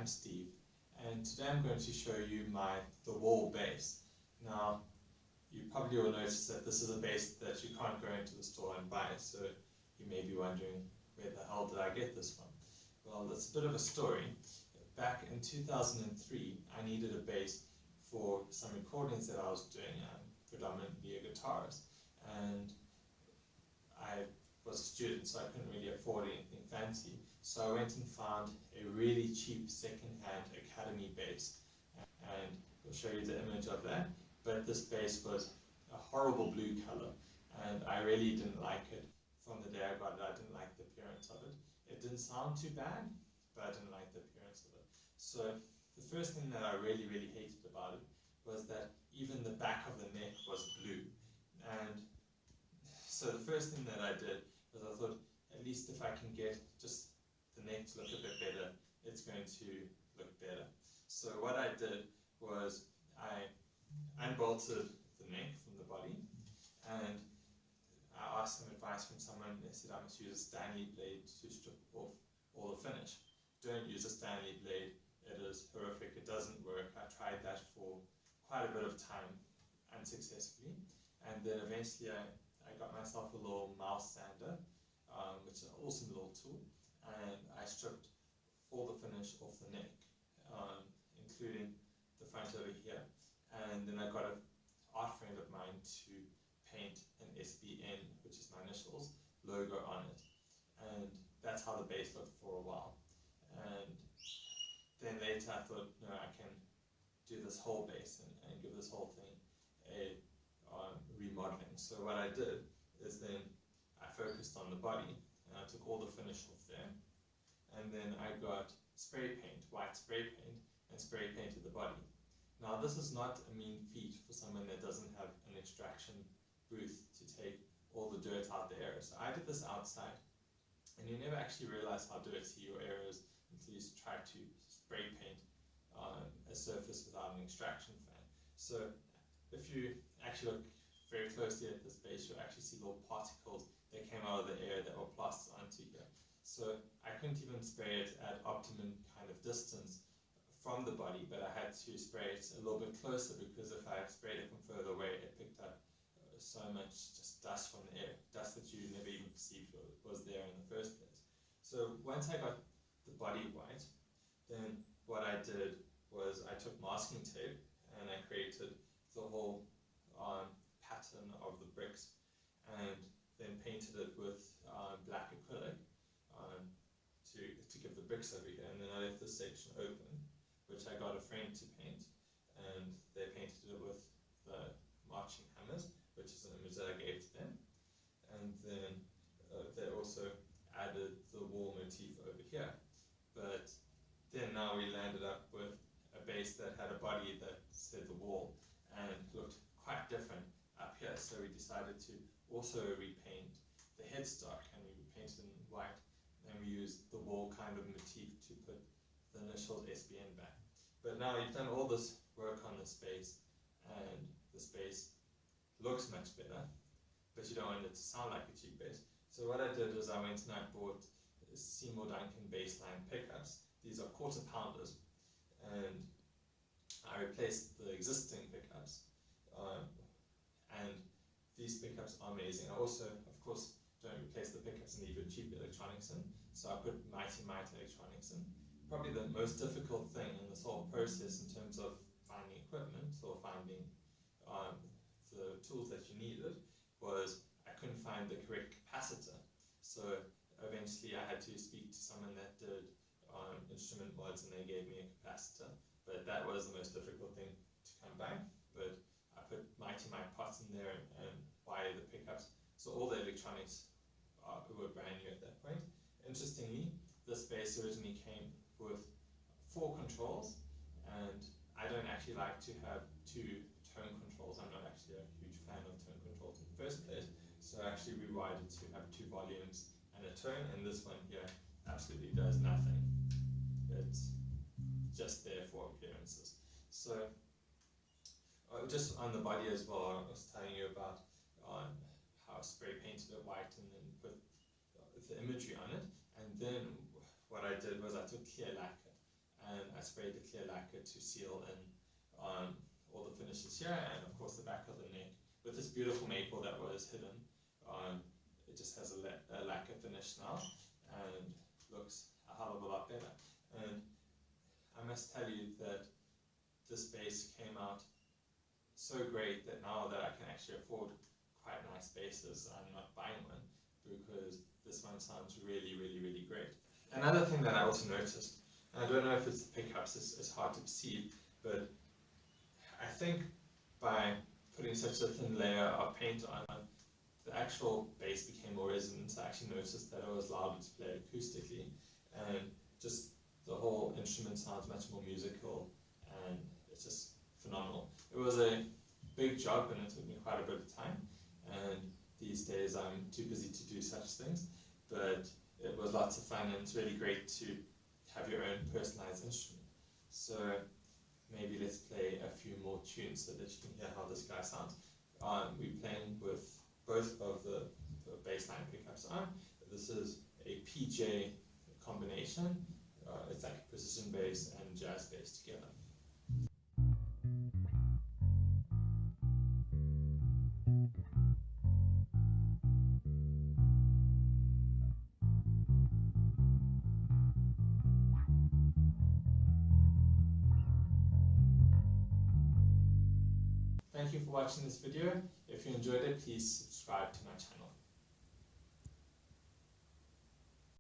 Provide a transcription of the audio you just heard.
I'm Steve, and today I'm going to show you the wall bass. Now, you probably will notice that this is a bass that you can't go into the store and buy, so you may be wondering, where the hell did I get this from? Well, it's a bit of a story. Back in 2003, I needed a bass for some recordings that I was doing. I'm predominantly a guitarist, and I was a student, so I couldn't really afford anything fancy. So I went and found a really cheap second-hand Academy bass, and I'll show you the image of that. But this bass was a horrible blue color, and I really didn't like it. From the day I got it, I didn't like the appearance of it. It didn't sound too bad, but I didn't like the appearance of it. So the first thing that I really hated about it was that even the back of the neck was blue. And so the first thing that I did was I thought, at least if I can get just the neck to look a bit better, it's going to look better. So what I did was I unbolted the neck from the body, and I asked some advice from someone. They said I must use a Stanley blade to strip off all the finish. Don't use a Stanley blade, it is horrific, it doesn't work. I tried that for quite a bit of time unsuccessfully, and then eventually I got myself a little mouse sander, which is an awesome little tool, and I stripped all the finish off the neck, including the front over here, and then I got an art friend of mine to paint an SBN, which is my initials, logo on it, and that's how the bass looked for a while. And then later I thought, no, I can do this whole bass and give this whole thing a remodeling. So what I did is then I focused on the body, and I took all the finish off there, and then I got spray paint, white spray paint, and spray painted the body. Now this is not a mean feat for someone that doesn't have an extraction booth to take all the dirt out the area. So I did this outside, and you never actually realize how dirty your area is until you try to spray paint a surface without an extraction fan. So if you actually look very closely at this base, you'll actually see little particles that came out of the air that were plastered onto here. So I couldn't even spray it at optimum kind of distance from the body, but I had to spray it a little bit closer, because if I sprayed it from further away, it picked up so much just dust from the air, dust that you never even perceived was there in the first place. So once I got the body white, then what I did was I took masking tape and I created the whole pattern of the bricks, and then painted it with black acrylic to give the bricks over here. And then I left this section open, which I got a friend to paint, and they painted it with the marching hammers, which is an image that I gave to them. And then they also added the wall motif over here. But then now we landed up with a bass that had a body that said the wall, and looked quite different up here. So we decided to also repaint the headstock, and we painted in white, and we used the wall kind of motif to put the initials SBN back. But now you've done all this work on the space, and the space looks much better, but you don't want it to sound like a cheap bass. So what I did is I went and I bought Seymour Duncan bassline pickups. These are quarter pounders, and I replaced the existing pickups, and these pickups are amazing. I also, of course, don't replace the pickups and leave cheap electronics in, so I put mighty electronics in. Probably the most difficult thing in this whole process in terms of finding equipment or finding the tools that you needed was I couldn't find the correct capacitor. So eventually I had to speak to someone that did instrument mods, and they gave me a capacitor, but that was the most difficult thing to come by. But I put mighty pots in there and wired the pickups, so all the electronics were brand new at that point. Interestingly, this bass originally came with 4 controls, and I don't actually like to have 2 tone controls. I'm not actually a huge fan of tone controls in the first place, so I actually rewired it to have 2 volumes and a tone, and this one here absolutely does nothing. It's just there for appearances. So just on the body as well, I was telling you about how I spray painted it white and then put the imagery on it, and then what I did was I took clear lacquer and I sprayed the clear lacquer to seal in all the finishes here, and of course the back of the neck with this beautiful maple that was hidden. It just has a lacquer finish now and looks a hell of a lot better. And I must tell you that this bass came out so great that now that I can actually afford quite nice basses, I'm not buying one, because this one sounds really, really, really great. Another thing that I also noticed, and I don't know if it's the pickups, it's hard to perceive, but I think by putting such a thin layer of paint on, the actual bass became more resonant. I actually noticed that it was louder to play acoustically, and just the whole instrument sounds much more musical, and it's just phenomenal. It was a big job and it took me quite a bit of time, and these days I'm too busy to do such things, but it was lots of fun, and it's really great to have your own personalized instrument. So maybe let's play a few more tunes so that you can hear how this guy sounds. We're playing with both of the bassline pickups on. This is a PJ combination. It's like a precision bass and jazz bass together. Thank you for watching this video. If you enjoyed it, please subscribe to my channel.